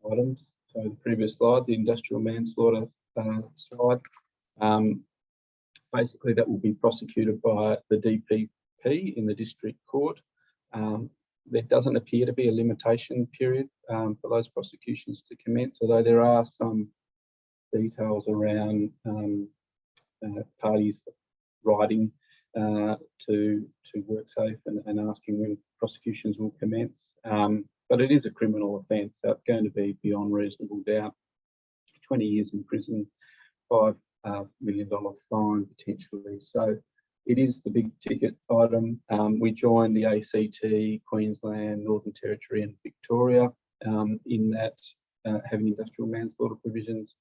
items. So the previous slide, the industrial manslaughter slide. Basically, that will be prosecuted by the DPP in the district court. There doesn't appear to be a limitation period for those prosecutions to commence, although there are some details around parties writing to WorkSafe and asking when prosecutions will commence. But it is a criminal offence, so it's going to be beyond reasonable doubt. 20 years in prison, $5 million fine potentially. So it is the big ticket item. We joined the ACT, Queensland, Northern Territory and Victoria in that having industrial manslaughter provisions.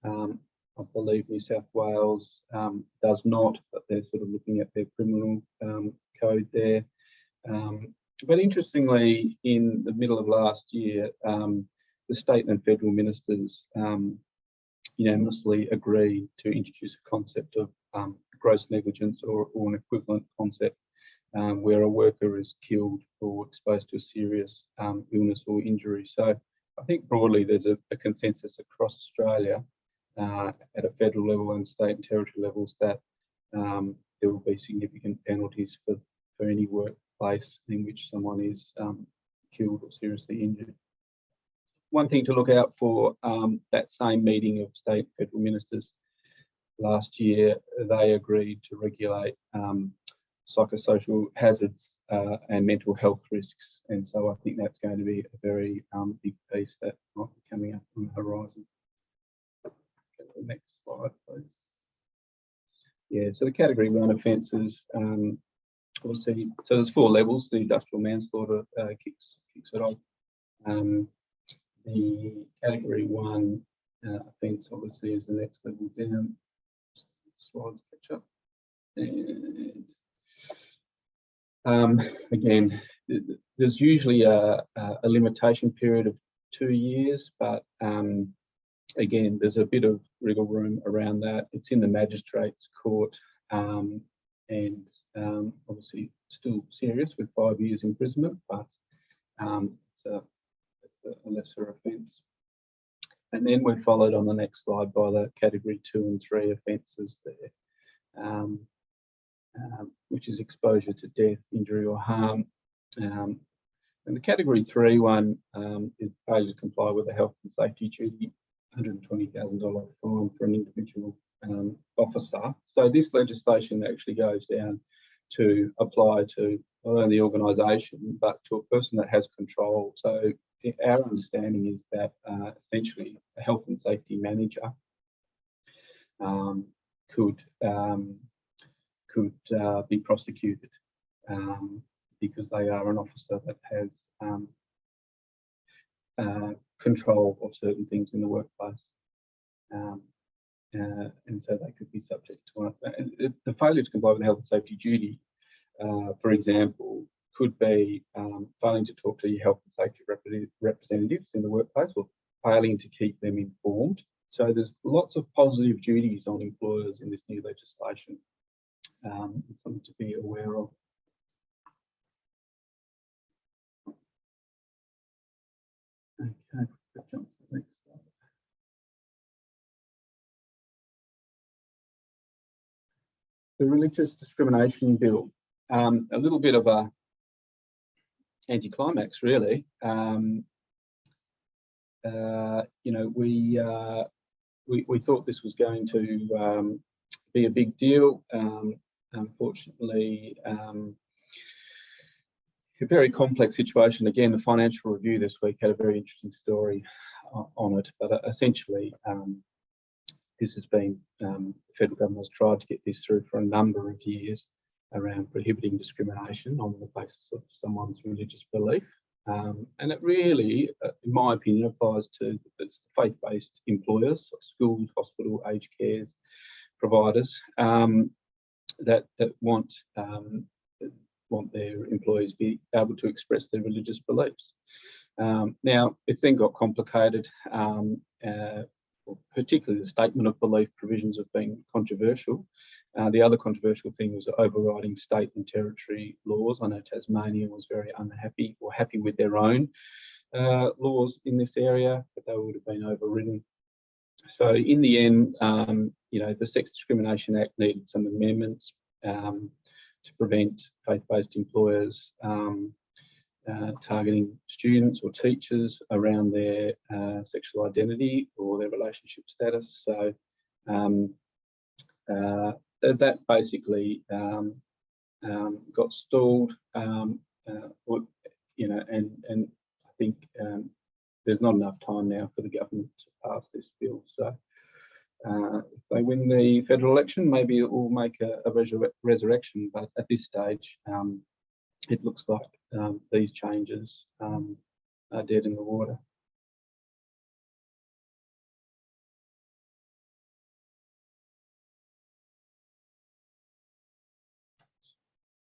I believe New South Wales does not, but they're sort of looking at their criminal code there. But interestingly, in the middle of last year, the state and federal ministers unanimously agreed to introduce a concept of gross negligence or an equivalent concept where a worker is killed or exposed to a serious illness or injury. So I think broadly there's a consensus across Australia at a federal level and state and territory levels that there will be significant penalties for any workplace in which someone is killed or seriously injured. One thing to look out for, that same meeting of state and federal ministers last year, they agreed to regulate psychosocial hazards and mental health risks. And so I think that's going to be a very big piece that might be coming up on the horizon. Go to the next slide, please. Yeah, so the category 1 offences, obviously, so there's 4 levels. The industrial manslaughter kicks it off. The category 1 offence obviously is the next level down. Slides catch up. And again, there's usually a limitation period of 2 years, but again, there's a bit of wriggle room around that. It's in the magistrate's court and obviously still serious with 5 years imprisonment, but it's a lesser offence. And then we're followed on the next slide by the category 2 and 3 offences there, which is exposure to death, injury or harm. And the category 3 one is failure to comply with a health and safety duty, $120,000 fine for an individual officer. So this legislation actually goes down to apply to not only the organisation, but to a person that has control. So our understanding is that essentially a health and safety manager could be prosecuted because they are an officer that has control of certain things in the workplace. And so they could be subject to it. The failure to comply with the health and safety duty, for example, could be failing to talk to your health and safety representatives in the workplace or failing to keep them informed So there's lots of positive duties on employers in this new legislation. It's something to be aware of. Okay, jump to the next slide. The Religious Discrimination Bill, a little bit of a anticlimax, really. You know, we thought this was going to be a big deal. Unfortunately, a very complex situation. Again, the Financial Review this week had a very interesting story on it, but essentially this has been, the federal government has tried to get this through for a number of years around prohibiting discrimination on the basis of someone's religious belief. And it really, in my opinion, applies to faith-based employers, like schools, hospital, aged care providers, that want their employees be able to express their religious beliefs. Now, it's then got complicated, particularly the statement of belief provisions have been controversial. The other controversial thing was overriding state and territory laws. I know Tasmania was very unhappy or happy with their own laws in this area, but they would have been overridden. So in the end, you know, the Sex Discrimination Act needed some amendments to prevent faith-based employers targeting students or teachers around their sexual identity or their relationship status. So that basically got stalled, you know, and I think there's not enough time now for the government to pass this bill. So if they win the federal election, maybe it will make a resurrection, but at this stage, it looks like these changes are dead in the water.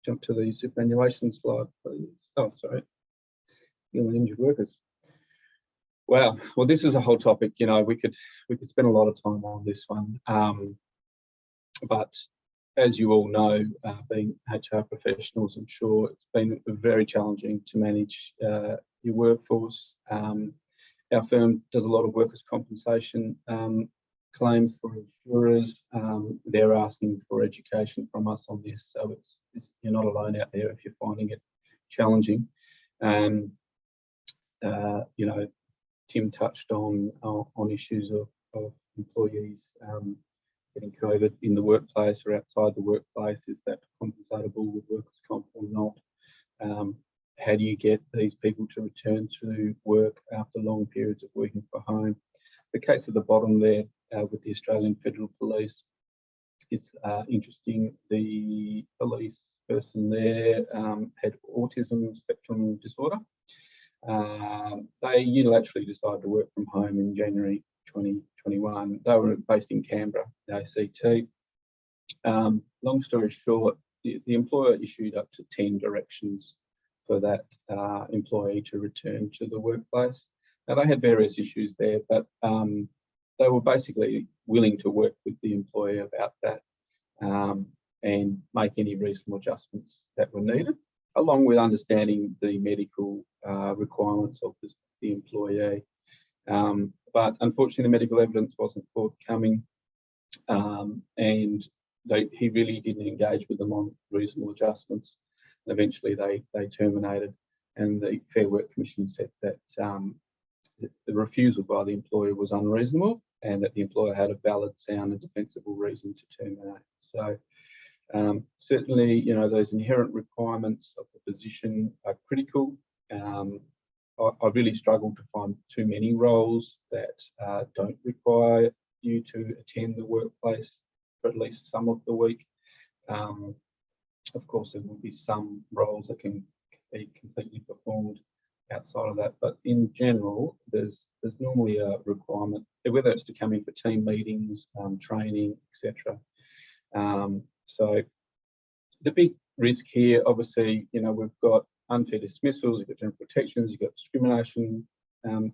Jump to the superannuation slide, please. Oh, sorry. Ill and injured workers. Wow. Well, this is a whole topic. You know, we could spend a lot of time on this one. But as you all know, being HR professionals, I'm sure it's been very challenging to manage your workforce. Our firm does a lot of workers' compensation claims for insurers. They're asking for education from us on this, so you're not alone out there if you're finding it challenging. You know, Tim touched on issues of employees getting COVID in the workplace or outside the workplace. Is that compensatable with workers' comp or not? How do you get these people to return to work after long periods of working from home? The case at the bottom there with the Australian Federal Police is interesting. The police person there had autism spectrum disorder. They unilaterally decided to work from home in January 2021. They were based in Canberra, the ACT. Long story short, the employer issued up to 10 directions for that employee to return to the workplace. Now, they had various issues there, but they were basically willing to work with the employer about that and make any reasonable adjustments that were needed, along with understanding the medical requirements of the employee. But unfortunately, the medical evidence wasn't forthcoming, and he really didn't engage with them on reasonable adjustments. And eventually, they terminated, and the Fair Work Commission said that the refusal by the employer was unreasonable, and that the employer had a valid, sound, and defensible reason to terminate. So certainly, you know, those inherent requirements of the position are critical. I really struggle to find too many roles that don't require you to attend the workplace for at least some of the week. Of course, there will be some roles that can be completely performed outside of that, but in general, there's normally a requirement, whether it's to come in for team meetings, training, etc. So the big risk here, obviously, you know, we've got unfair dismissals, you've got general protections, you've got discrimination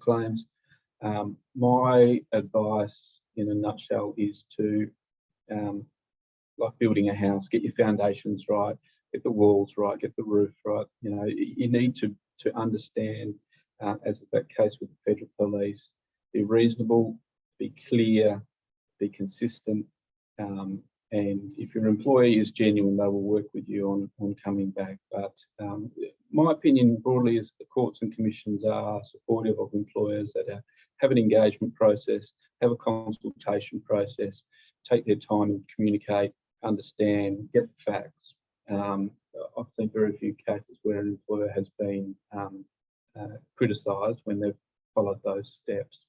claims. My advice in a nutshell is to, like building a house, get your foundations right, get the walls right, get the roof right. You know, you need to understand, as is that case with the Federal Police, be reasonable, be clear, be consistent, and if your employee is genuine, they will work with you on coming back. But my opinion broadly is the courts and commissions are supportive of employers that have an engagement process, have a consultation process, take their time and communicate, understand, get the facts. I've seen very few cases where an employer has been criticised when they've followed those steps.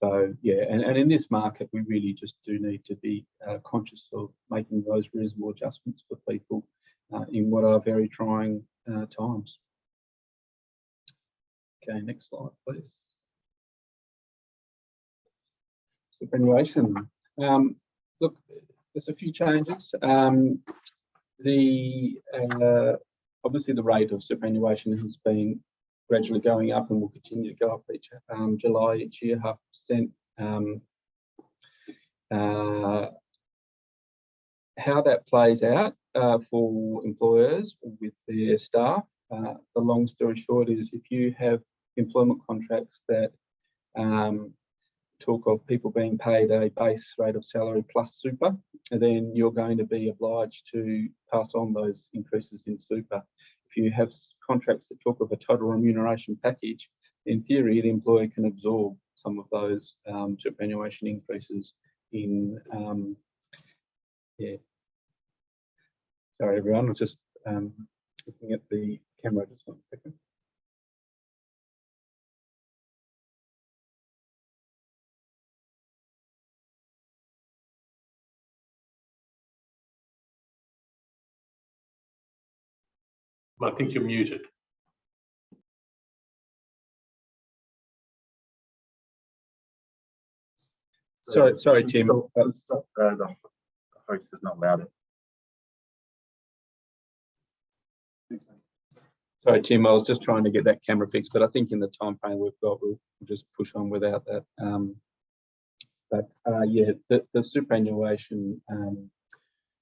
So yeah, and in this market, we really just do need to be conscious of making those reasonable adjustments for people in what are very trying times. Okay, next slide, please. Superannuation. Look, there's a few changes. Obviously the rate of superannuation has been gradually going up and will continue to go up each July each year, 0.5%. How that plays out for employers with their staff, the long story short is if you have employment contracts that talk of people being paid a base rate of salary plus super, then you're going to be obliged to pass on those increases in super. If you have contracts that talk of a total remuneration package, in theory, the employer can absorb some of those superannuation increases in, yeah. Sorry, everyone, I'm just looking at the camera just 1 second. I think you're muted. Sorry, Tim. The host is not allowed it. Sorry, Tim, I was just trying to get that camera fixed, but I think in the time frame we've got, we'll just push on without that. Yeah, the superannuation,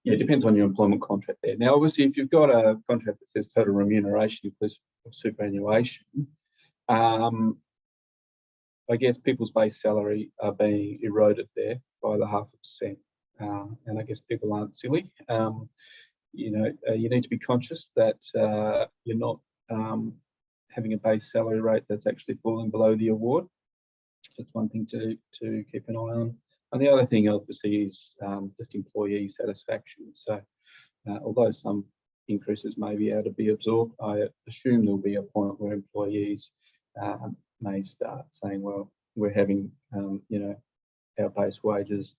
yeah, it depends on your employment contract there. Now, obviously, if you've got a contract that says total remuneration inclusive of superannuation, I guess people's base salary are being eroded there by the 0.5%, and I guess people aren't silly. You know, you need to be conscious that you're not having a base salary rate that's actually falling below the award. That's one thing to keep an eye on. And the other thing, obviously, is just employee satisfaction. So, although some increases may be able to be absorbed, I assume there'll be a point where employees may start saying, well, we're having, you know, our base wages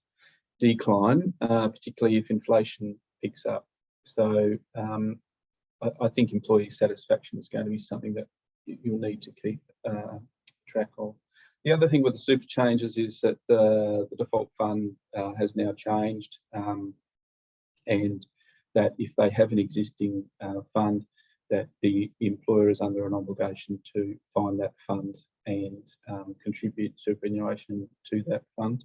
decline, particularly if inflation picks up. So I think employee satisfaction is going to be something that you'll need to keep track of. The other thing with the super changes is that the default fund has now changed, and that if they have an existing fund, that the employer is under an obligation to find that fund and contribute superannuation to that fund.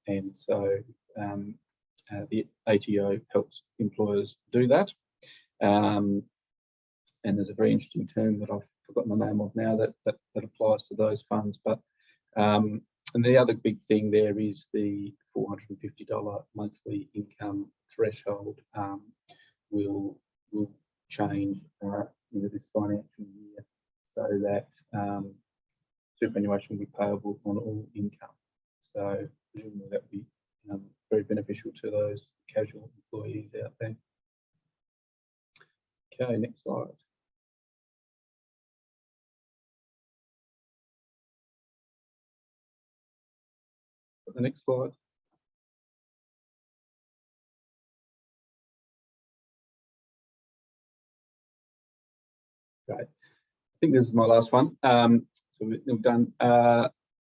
And so the ATO helps employers do that. And there's a very interesting term that I've forgotten the name of now that applies to those funds. But and the other big thing there is the $450 monthly income threshold will change into this financial year, so that superannuation will be payable on all income. So presumably that will be very beneficial to those casual employees out there. Okay, next slide. The next slide. Great. I think this is my last one. So we've done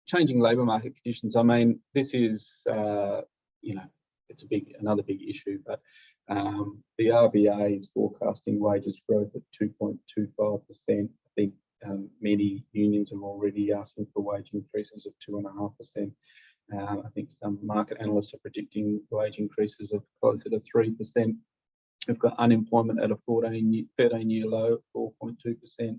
changing labour market conditions. I mean, this is you know, it's another big issue, but the RBA is forecasting wages growth at 2.25%. I think many unions are already asking for wage increases of 2.5%. I think some market analysts are predicting wage increases of closer to 3%. We've got unemployment at a 13-year low, 4.2%.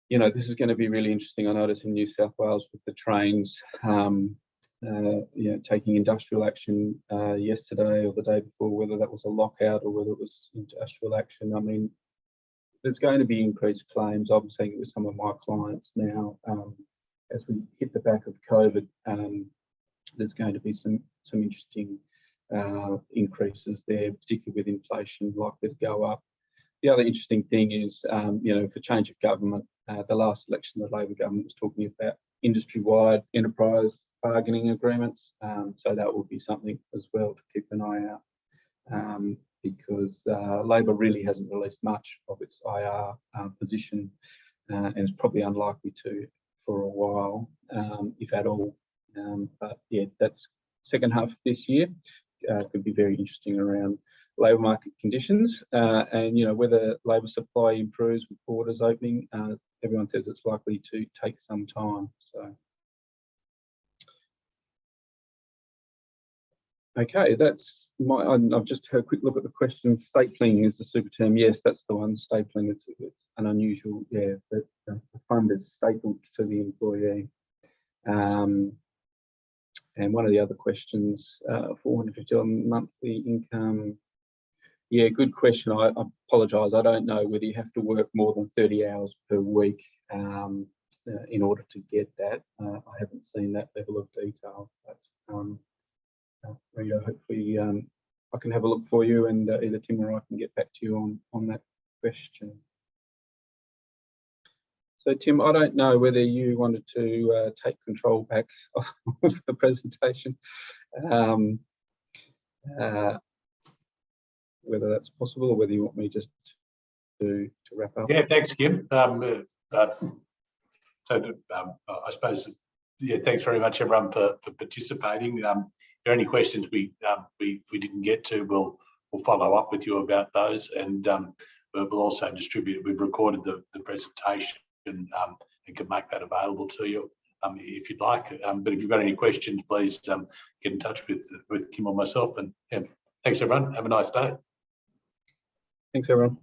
You know, this is going to be really interesting. I noticed in New South Wales with the trains, you know, taking industrial action yesterday or the day before, whether that was a lockout or whether it was industrial action. I mean, there's going to be increased claims. I'm seeing it with some of my clients now. As we hit the back of COVID, there's going to be some interesting increases there, particularly with inflation likely to go up. The other interesting thing is, you know, for change of government, the last election, the Labor government was talking about industry-wide enterprise bargaining agreements. So that will be something as well to keep an eye out, because Labor really hasn't released much of its IR position, and is probably unlikely to for a while, if at all. But yeah, that's second half of this year. Could be very interesting around labour market conditions, and you know, whether labour supply improves with borders opening. Everyone says it's likely to take some time. So, okay, that's my. I've just had a quick look at the question. Stapling is the super term. Yes, that's the one. Stapling. It's an unusual. Yeah, that the fund is stapled to the employee. And one of the other questions, 450 on monthly income. Yeah, good question. I apologise. I don't know whether you have to work more than 30 hours per week in order to get that. I haven't seen that level of detail, but Rita, hopefully I can have a look for you, and either Tim or I can get back to you on that question. So Tim, I don't know whether you wanted to take control back of the presentation, whether that's possible, or whether you want me just to wrap up. Yeah, thanks, Kim. I suppose, yeah, thanks very much, everyone, for participating. If there are any questions we didn't get to, we'll follow up with you about those, and we'll also distribute. We've recorded the presentation and can make that available to you if you'd like. But if you've got any questions, please get in touch with Kim or myself. And yeah, thanks, everyone. Have a nice day. Thanks, everyone.